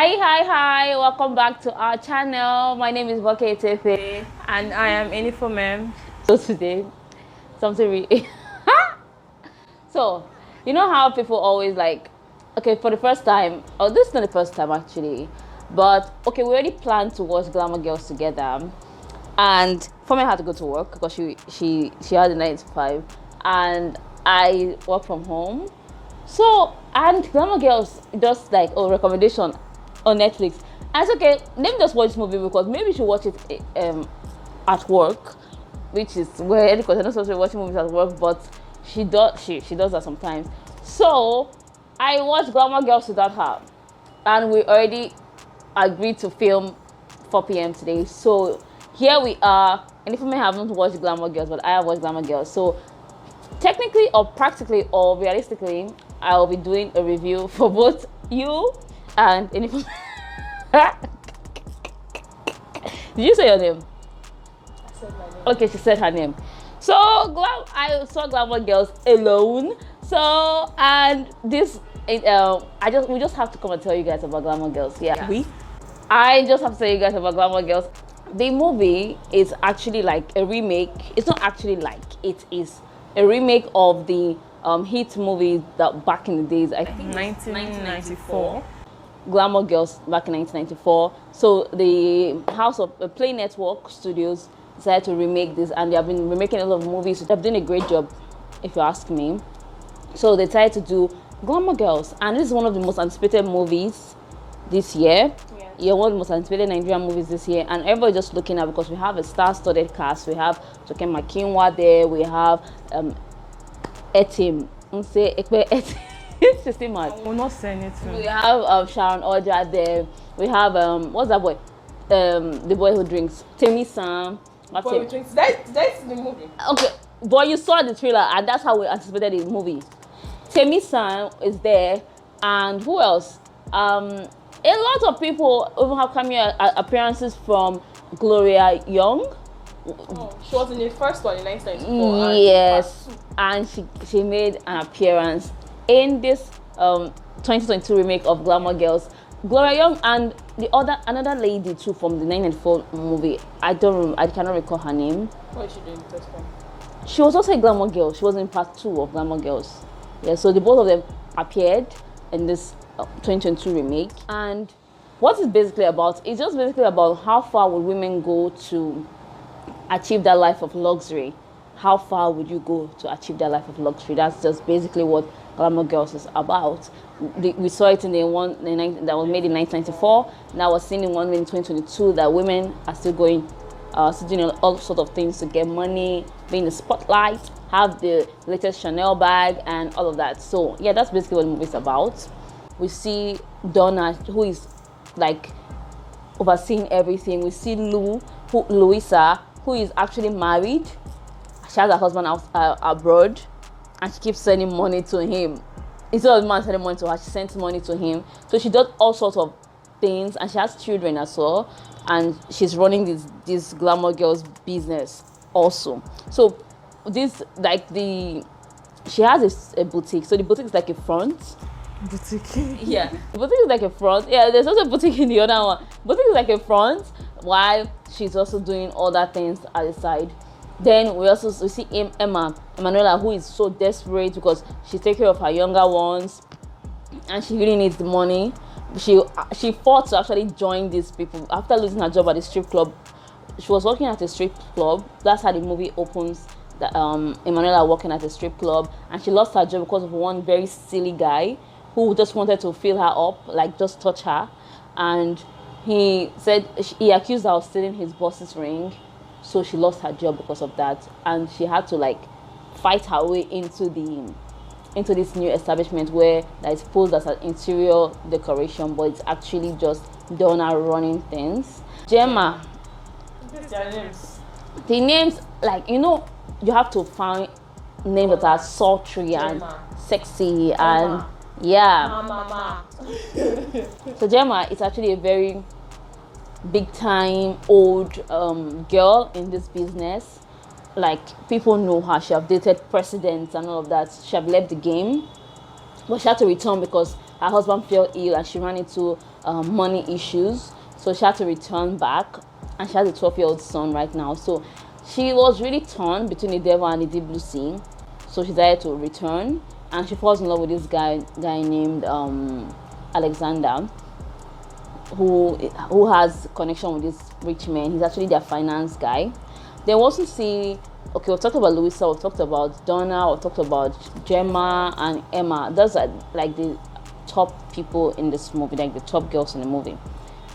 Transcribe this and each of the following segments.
Hi, welcome back to our channel. My name is Toke Makinwa. And I am Inifomem. So today, something really... So, you know how people always like, okay, for the first time, oh, this is not the first time actually, but okay, we already planned to watch Glamour Girls together. And for me, I had to go to work because she had a 9 to 5, and I work from home. So, and Glamour Girls just like, oh, recommendation on Netflix. And it's okay, let me just watch this movie because maybe you should watch it at work, which is where because I'm not supposed to be watching movies at work, but she does that sometimes. So I watched Glamour Girls without her, and we already agreed to film 4 p.m. today. So here we are. And if you may have not watched Glamour Girls, but I have watched Glamour Girls. So technically or practically or realistically, I'll be doing a review for both you and if did you say your name? I said my name. Okay, she said her name. So I saw Glamour Girls alone. So and this we just have to come and tell you guys about Glamour Girls. Yeah. I just have to tell you guys about Glamour Girls. The movie is actually like a remake. It's not actually like, it is a remake of the hit movie that back in the days, I think 1994. Glamour Girls back in 1994. So the House of Play Network Studios decided to remake this, and they have been remaking a lot of movies. They've done a great job, if you ask me. So they decided to do Glamour Girls, and this is one of the most anticipated movies this year. Yeah, one of the most anticipated Nigerian movies this year, and everybody just looking at, because we have a star-studded cast. We have Toke Makinwa there. We have Etim, Nse Ikpe-Etim. She's still mad. I will not say anything. We have Sharon Ooja there. We have what's that boy? The boy who drinks. Taymesan. Boy who drinks. That's the movie. Okay, but you saw the trailer, and that's how we anticipated the movie. Taymesan is there, and who else? A lot of people even have cameo appearances from Gloria Young. Oh, she was in the first one in 1994. Yes, and she made an appearance in this 2022 remake of Glamour Girls. Gloria Young and another lady too from the 1994 movie. I cannot recall her name. What is she doing in the first one? She was also a Glamour Girl. She was in part 2 of Glamour Girls. Yeah, so the both of them appeared in this 2022 remake. And what it's basically about, it's just basically about how far would women go to achieve that life of luxury. How far would you go to achieve that life of luxury? That's just basically what Glamour Girls is about. We saw it in the one that was made in 1994. Now we're seeing in one in 2022 that women are still going, still doing all sorts of things to get money, be in the spotlight, have the latest Chanel bag, and all of that. So yeah, that's basically what the movie is about. We see Donna, who is like overseeing everything. We see Louisa, who is actually married. She has a husband abroad, and she keeps sending money to him. Instead of the man sending money to her, she sends money to him. So she does all sorts of things, and she has children as well. And she's running this Glamour Girls business also. So this she has a boutique. So the boutique is like a front. Boutique. Yeah, the boutique is like a front. Yeah, there's also a boutique in the other one. Boutique is like a front, while she's also doing other things at the side. Then we see Emanuela, who is so desperate because she takes care of her younger ones, and she really needs the money. She fought to actually join these people after losing her job at the strip club. She was working at a strip club. That's how the movie opens. Emanuela working at a strip club, and she lost her job because of one very silly guy who just wanted to fill her up, like just touch her. And he accused her of stealing his boss's ring. So she lost her job because of that, and she had to like fight her way into this new establishment where that is posed as an interior decoration, but it's actually just Donna running things. Gemma. Their names. The names, like, you have to find names that are sultry and sexy and yeah. Mama. So Gemma is actually a very big time old girl in this business. Like, people know her. She have dated presidents and all of that. She have left the game, but she had to return because her husband fell ill and she ran into money issues, so she had to return back, and she has a 12-year-old son right now. So she was really torn between the devil and the deep blue sea. So she decided to return, and she falls in love with this guy named Alexander, who has connection with this rich man. He's actually their finance guy. Then we also see, okay, we've talked about Louisa, we've talked about Donna, we've talked about Gemma and Emma. Those are like the top people in this movie, like the top girls in the movie.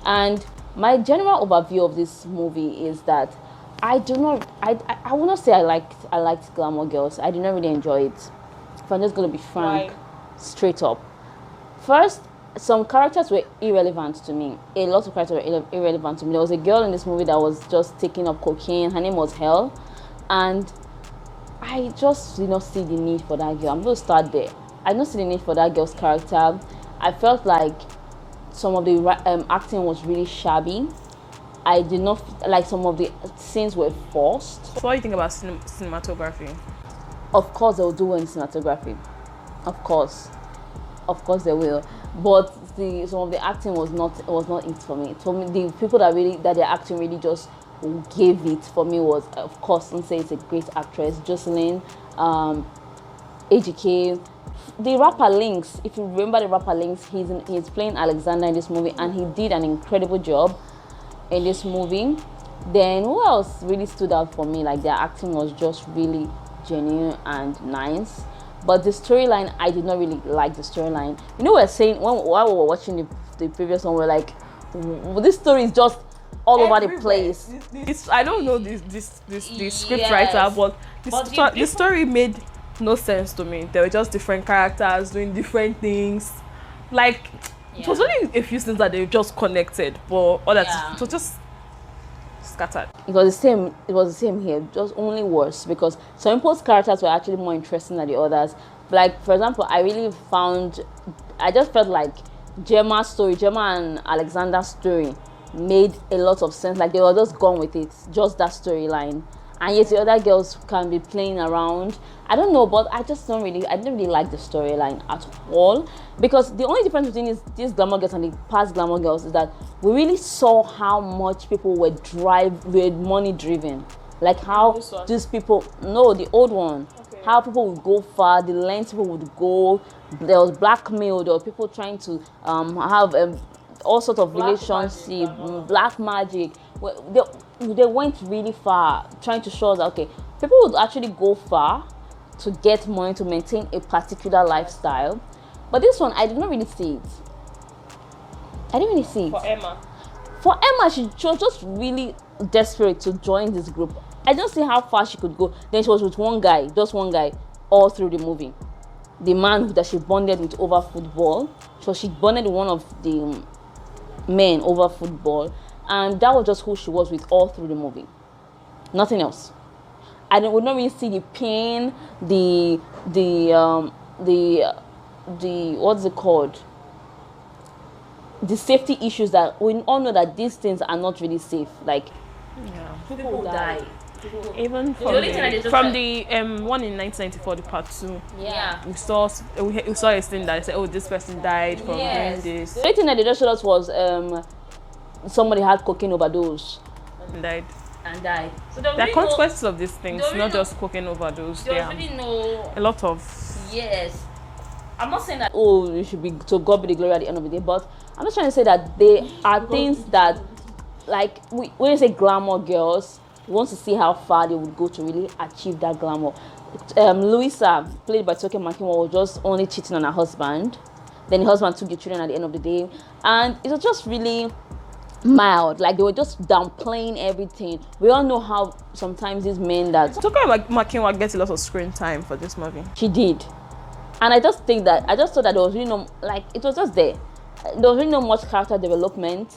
And my general overview of this movie is that I will not say I liked Glamour Girls. I did not really enjoy it. If I'm just going to be frank, straight up. First, some characters were irrelevant to me. A lot of characters were irrelevant to me. There was a girl in this movie that was just taking up cocaine. Her name was Hell. And I just did not see the need for that girl. I'm going to start there. I did not see the need for that girl's character. I felt like some of the acting was really shabby. I did not like some of the scenes were forced. So what do you think about cinematography? Of course they will do in cinematography. Of course they will. But some of the acting was not it for me. For me, the people that their acting really just gave it for me was, of course, Nse is a great actress. Joselyn, AGK, the rapper Lynx. If you remember the rapper Lynx, he's playing Alexander in this movie, and he did an incredible job in this movie. Then who else really stood out for me? Like their acting was just really genuine and nice. But the storyline, I did not really like the storyline. You know, we're saying while we were watching the previous one, we're like, this story is just all over the place. I don't know this script writer, but the story made no sense to me. There were just different characters doing different things. Like it was only a few things that they just connected, but all that it was just scattered. It was the same here, just only worse, because some people's characters were actually more interesting than the others. Like, for example, I just felt like Gemma and Alexander's story made a lot of sense. Like they were just gone with it, just that storyline. And yet the other girls can be playing around. I don't know, but I didn't really like the storyline at all. Because the only difference between these Glamour Girls and the past Glamour Girls is that we really saw how much people were money driven. Like how these people, no, the old one, how people would go far, the lengths people would go. There was blackmail, there were people trying to have all sorts of relationship, black magic. They went really far, trying to show us that, okay, people would actually go far to get money to maintain a particular lifestyle. But this one, I did not really see it. I didn't really see it. For Emma, she was just really desperate to join this group. I didn't see how far she could go. Then she was with just one guy, all through the movie. The man that she bonded with over football. So she bonded with one of the men over football. And that was just who she was with all through the movie. Nothing else. I would not really see the pain, the what's it called? The safety issues that we all know that these things are not really safe. Like, people die. Even from the one in 1994, the part 2. Yeah. We saw a thing that said, oh, this person died from doing this. The only thing that they just showed us was somebody had cocaine overdose and died. So there are consequences of these things, not just cocaine overdose. There are a lot of. Yes. I'm not saying that, oh, you should be, to God be the glory at the end of the day, but I'm just trying to say that there are things that, like, when you say Glamour Girls, we want to see how far they would go to really achieve that glamour. Louisa, played by Toke Makinwa, was just only cheating on her husband. Then the husband took the children at the end of the day. And it was just really mild. Like, they were just downplaying everything. We all know how sometimes these men that... Toke Makinwa gets a lot of screen time for this movie. She did. And I just thought that there was really no... Like, it was just there. There was really no much character development.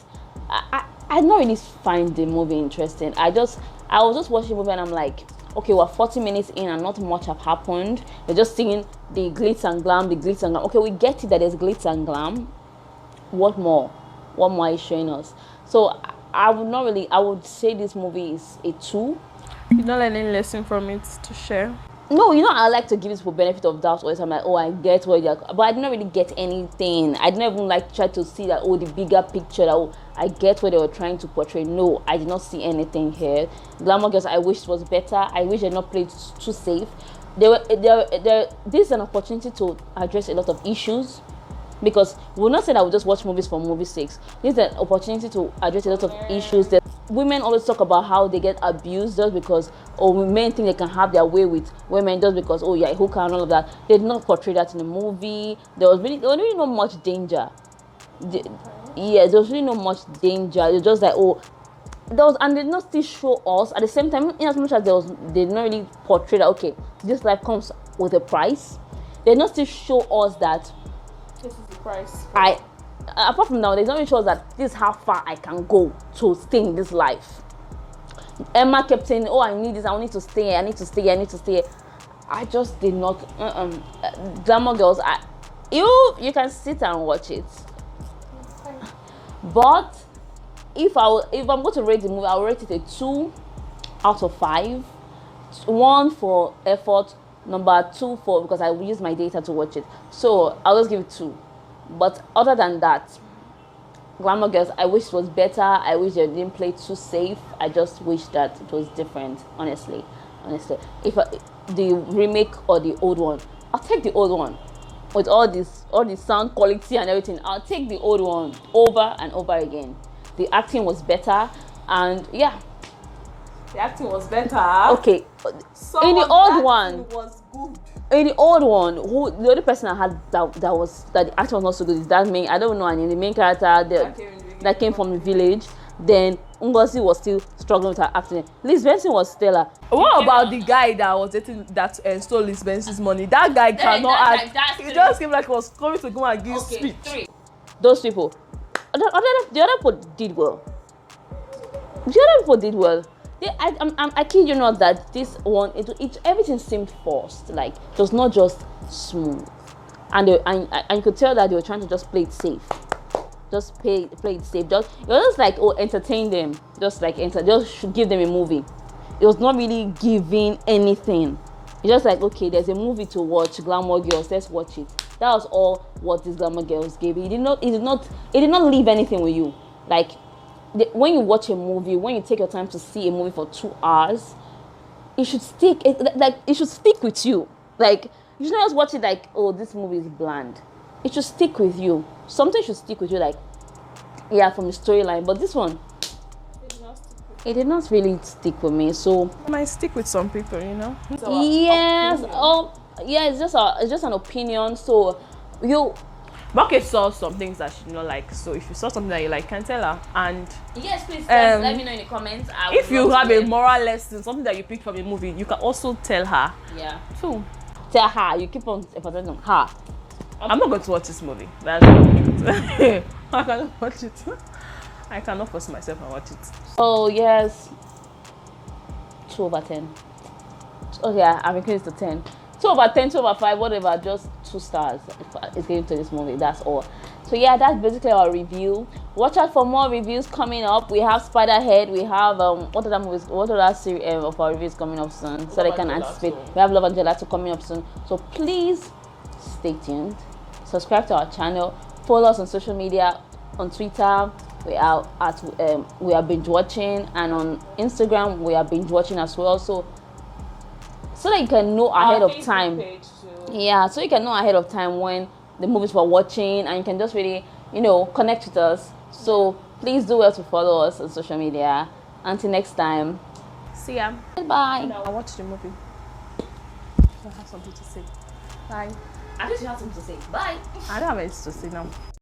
I did not really find the movie interesting. I was just watching the movie and I'm like, okay, we're 40 minutes in and not much have happened. We're just seeing the glitz and glam. Okay, we get it that there's glitz and glam. What more? What more is showing us? So I would say this movie is a 2. You don't learn any lesson from it to share? no, I like to give people benefit of doubt always. I'm like, oh, I get what you're, but I didn't really get anything. I didn't even like try to see that, oh, the bigger picture, that, oh, I get what they were trying to portray. No, I did not see anything here. Glamour Girls, I wish it was better. I wish they had not played too safe. This is an opportunity to address a lot of issues, because we're not saying that we just watch movies for movie sakes. This is an opportunity to address a lot of issues that women always talk about, how they get abused just because, or men think they can have their way with women just because, oh yeah, who can, all of that. They did not portray that in the movie. There was really not much danger. There was really not much danger. It's just like, oh, and they did not still show us at the same time, in as much as they did not really portray that, okay, this life comes with a price. They did not still show us that this is the price. Apart from now, they don't really show us that this is how far I can go to stay in this life. Emma kept saying, oh, I need this, I need to stay here, I need to stay here, I need to stay here. I just did not. Glamour Girls, you can sit and watch it. But if I'm going to rate the movie, I'll rate it a 2 out of 5. 1 for effort, number 2 for because I will use my data to watch it. So I'll just give it 2. But other than that, Glamour Girls, I wish it was better. I wish they didn't play too safe. I just wish that it was different, honestly. If the remake or the old one, I'll take the old one. With all the sound quality and everything, I'll take the old one over and over again. The acting was better, and yeah. The acting was better. Okay. In the old one, was good. In the old one, the only person I had that the actor was not so good is that main. I don't know, and the main character that came from the village. Then Ngozi was still struggling with her acting. Liz Benson was stellar. What about the guy that was dating that stole Liz Benson's money? That guy cannot act. He just came like he was coming to go and give speech. 3. Those people. The other people did well. I kid you not that this one, everything seemed forced. Like, it was not just smooth. And you could tell that they were trying to just play it safe. Just play it safe. It was just like, oh, entertain them. Just give them a movie. It was not really giving anything. It's just like, okay, there's a movie to watch, Glamour Girls, let's watch it. That was all what this Glamour Girls gave. It did not leave anything with you. Like, when you watch a movie, when you take your time to see a movie for 2 hours, it should stick. It should stick with you. Like, you should not just watch it like, oh, this movie is bland. It should stick with you. Something should stick with you, like, yeah, from the storyline. But this one, it did not really stick with me. So it might stick with some people, Yes. Oh, yeah. It's just an opinion. So Bucket saw some things that she did not like. So if you saw something that you like, can tell her. And yes, please let me know in the comments. If you have a moral lesson, something that you picked from a movie, you can also tell her. Yeah. So tell her. You keep on emphasizing her. I'm not going to watch this movie. That's not the truth. I cannot watch it. I cannot force myself and watch it. Oh yes. 2 over 10. Okay, I've increased to 10. 2 over 10, 2 over 5, whatever, just 2 stars is given to this movie. That's all. So yeah, that's basically our review. Watch out for more reviews coming up. We have Spiderhead. We have what other series of our reviews coming up soon, so they can anticipate. We have Love and Gelato coming up soon. So please stay tuned. Subscribe to our channel. Follow us on social media. On Twitter, we are Binge-watching, and on Instagram we are Binge-watching as well. So that you can know ahead of time. Yeah, so you can know ahead of time when the movies we're watching, and you can just really, connect with us. So please do well to follow us on social media. Until next time. See ya. Bye. I'll watch the movie. I have something to say. Bye. I think you have something to say. Bye. I don't have anything to say now.